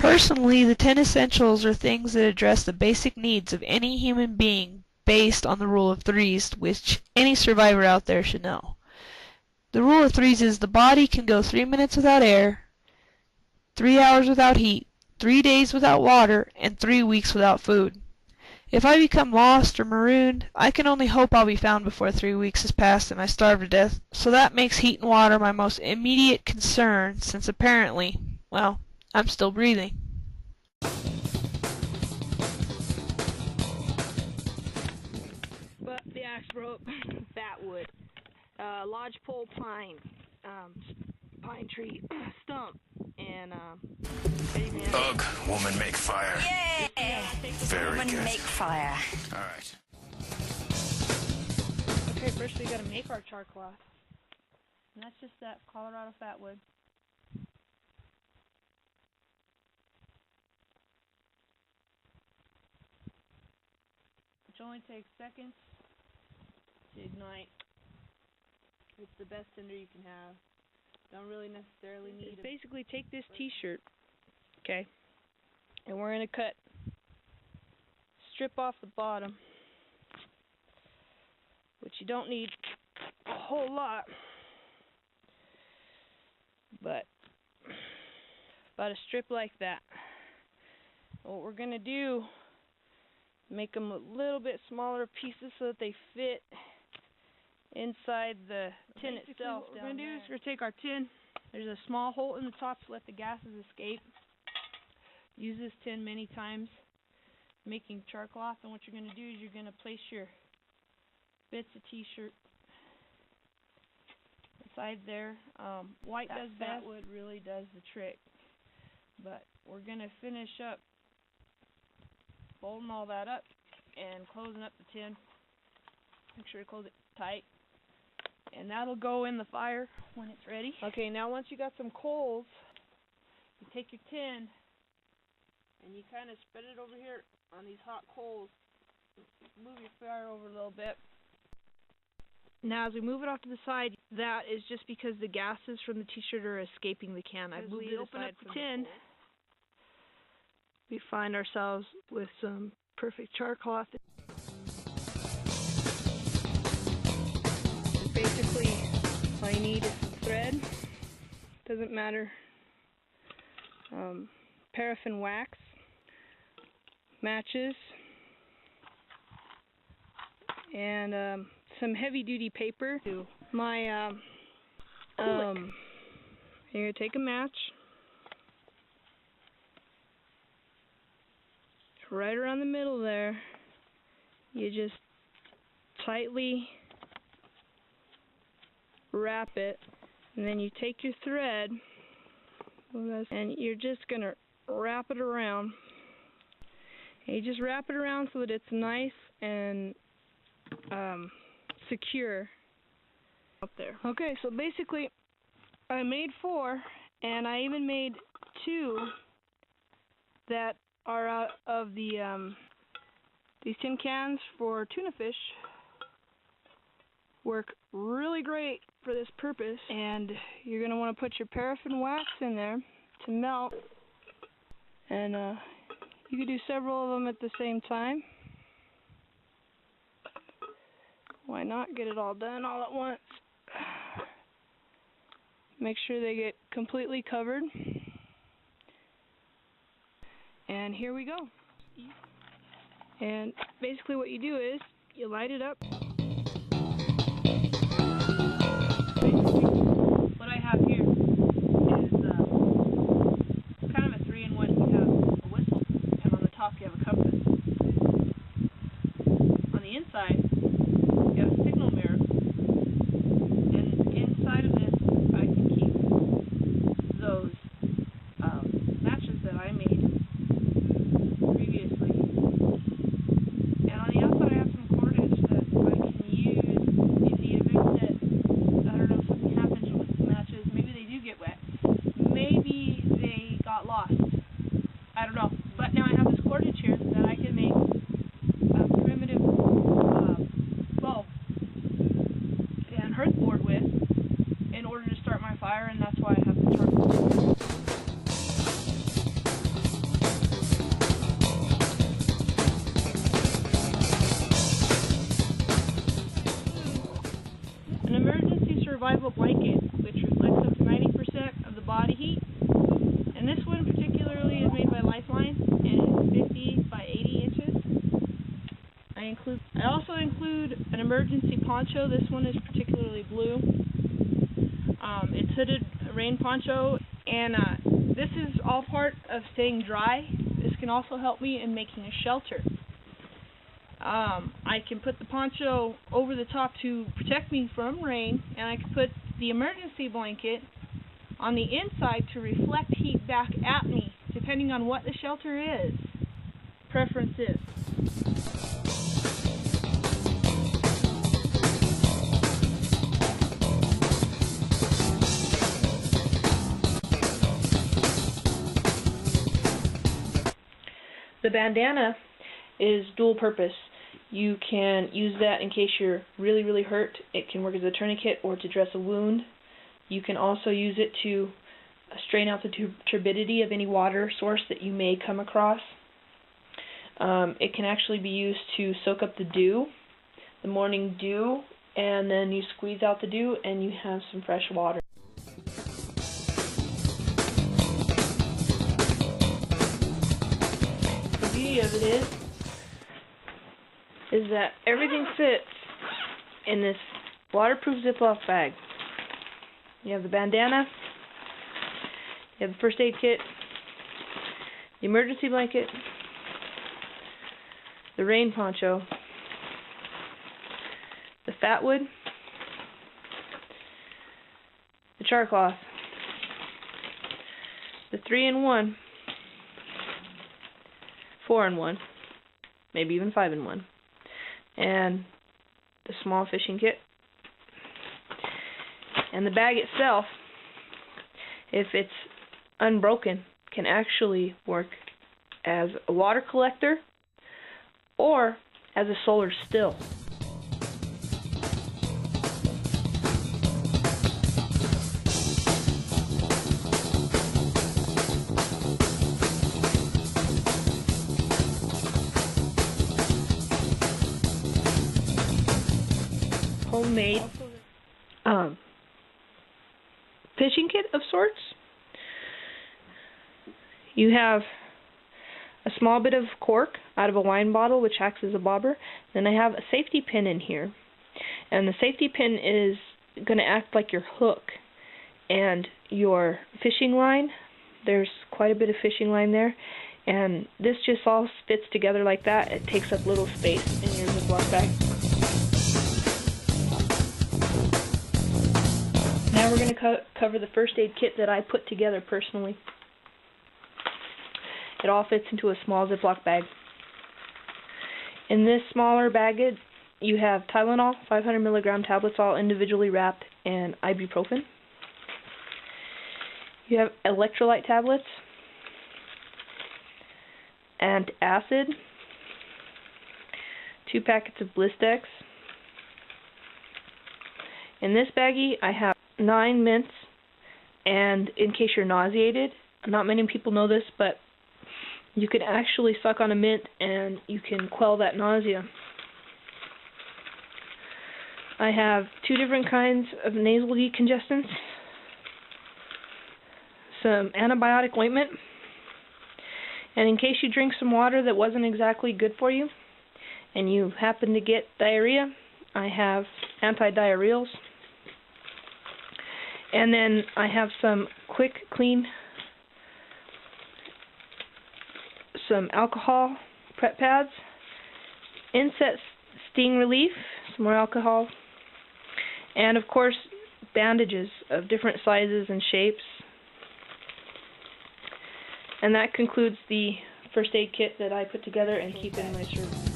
Personally, the 10 essentials are things that address the basic needs of any human being based on the rule of threes, which any survivor out there should know. The rule of threes is the body can go 3 minutes without air, 3 hours without heat, 3 days without water, and 3 weeks without food. If I become lost or marooned, I can only hope I'll be found before 3 weeks has passed and I starve to death, so that makes heat and water my most immediate concern, since apparently, well, I'm still breathing. But the axe broke. Fatwood, lodgepole pine, pine tree, stump, and Ugh, woman make fire. Yeah! Very Woman good. make fire. Alright. Okay, first we gotta make our charcloth. And that's just that Colorado Fatwood. Which only takes seconds to ignite. It's the best tinder you can have. Don't really necessarily need it. Basically take this t-shirt, okay, and we're gonna cut, strip off the bottom, which you don't need a whole lot, but about a strip like that. What we're gonna do, make them a little bit smaller pieces so that they fit inside the tin itself. What we're going to do is we're going to take our tin. There's a small hole in the top to let the gases escape. Use this tin many times making charcloth, and what you're going to do is you're going to place your bits of t-shirt inside there. White does best. Fatwood really does the trick. But we're going to finish up folding all that up and closing up the tin. Make sure to close it tight. And that'll go in the fire when it's ready. Okay, now once you got some coals, you take your tin and you kind of spread it over here on these hot coals. Move your fire over a little bit. Now as we move it off to the side, that is just because the gases from the t-shirt are escaping the can. I've moved it aside. Open up the tin, we find ourselves with some perfect charcloth. Basically, all you need is some thread. Doesn't matter. Paraffin wax, matches, and some heavy-duty paper. My you're gonna take a match. Right around the middle there, you just tightly wrap it, and then you take your thread, and you're just going to wrap it around. And you just wrap it around so that it's nice and secure up there. Okay, so basically, I made 4, and I even made 2 that are out of the these tin cans for tuna fish. Work really great for this purpose, and you're going to want to put your paraffin wax in there to melt, and you could do several of them at the same time. Why not get it all done all at once? Make sure they get completely covered. And here we go. And basically what you do is you light it up. What I have here is kind of a 3-in-1. You have a whistle, and on the top you have a compass. On the inside, you have a signal mirror, and inside of this I can keep those matches that I made previously. And on the outside I have some cordage that I survival blanket, which reflects up to 90% of the body heat. And this one particularly is made by Lifeline and is 50 by 80 inches. I also include an emergency poncho. This one is particularly blue. It's hooded rain poncho, and this is all part of staying dry. This can also help me in making a shelter. I can put the poncho over the top to protect me from rain, and I can put the emergency blanket on the inside to reflect heat back at me, depending on what the shelter is. Preference is. The bandana is dual purpose. You can use that in case you're really, really hurt. It can work as a tourniquet or to dress a wound. You can also use it to strain out the turbidity of any water source that you may come across. It can actually be used to soak up the dew, the morning dew, and then you squeeze out the dew and you have some fresh water. The beauty of it is that everything fits in this waterproof Ziploc bag. You have the bandana, you have the first aid kit, the emergency blanket, the rain poncho, the Fatwood, the Charcloth, the 3-in-1, 4-in-1, maybe even 5-in-1, and the small fishing kit. And the bag itself, if it's unbroken, can actually work as a water collector or as a solar still. Homemade fishing kit of sorts. You have a small bit of cork out of a wine bottle which acts as a bobber. Then I have a safety pin in here, and the safety pin is going to act like your hook and your fishing line. There's quite a bit of fishing line there, and this just all fits together like that. It takes up little space in your Ziploc bag. Now we're going to cover the first aid kit that I put together personally. It all fits into a small Ziploc bag. In this smaller baggage, you have Tylenol, 500 milligram tablets, all individually wrapped, and ibuprofen. You have electrolyte tablets, and acid, 2 packets of Blistex. In this baggie, I have 9 mints, and in case you're nauseated, not many people know this, but you can actually suck on a mint and you can quell that nausea. I have 2 different kinds of nasal decongestants, some antibiotic ointment, and in case you drink some water that wasn't exactly good for you and you happen to get diarrhea, I have anti-diarrheals. And then I have some quick clean, some alcohol prep pads, insect sting relief, some more alcohol, and of course bandages of different sizes and shapes. And that concludes the first aid kit that I put together and keep in my service.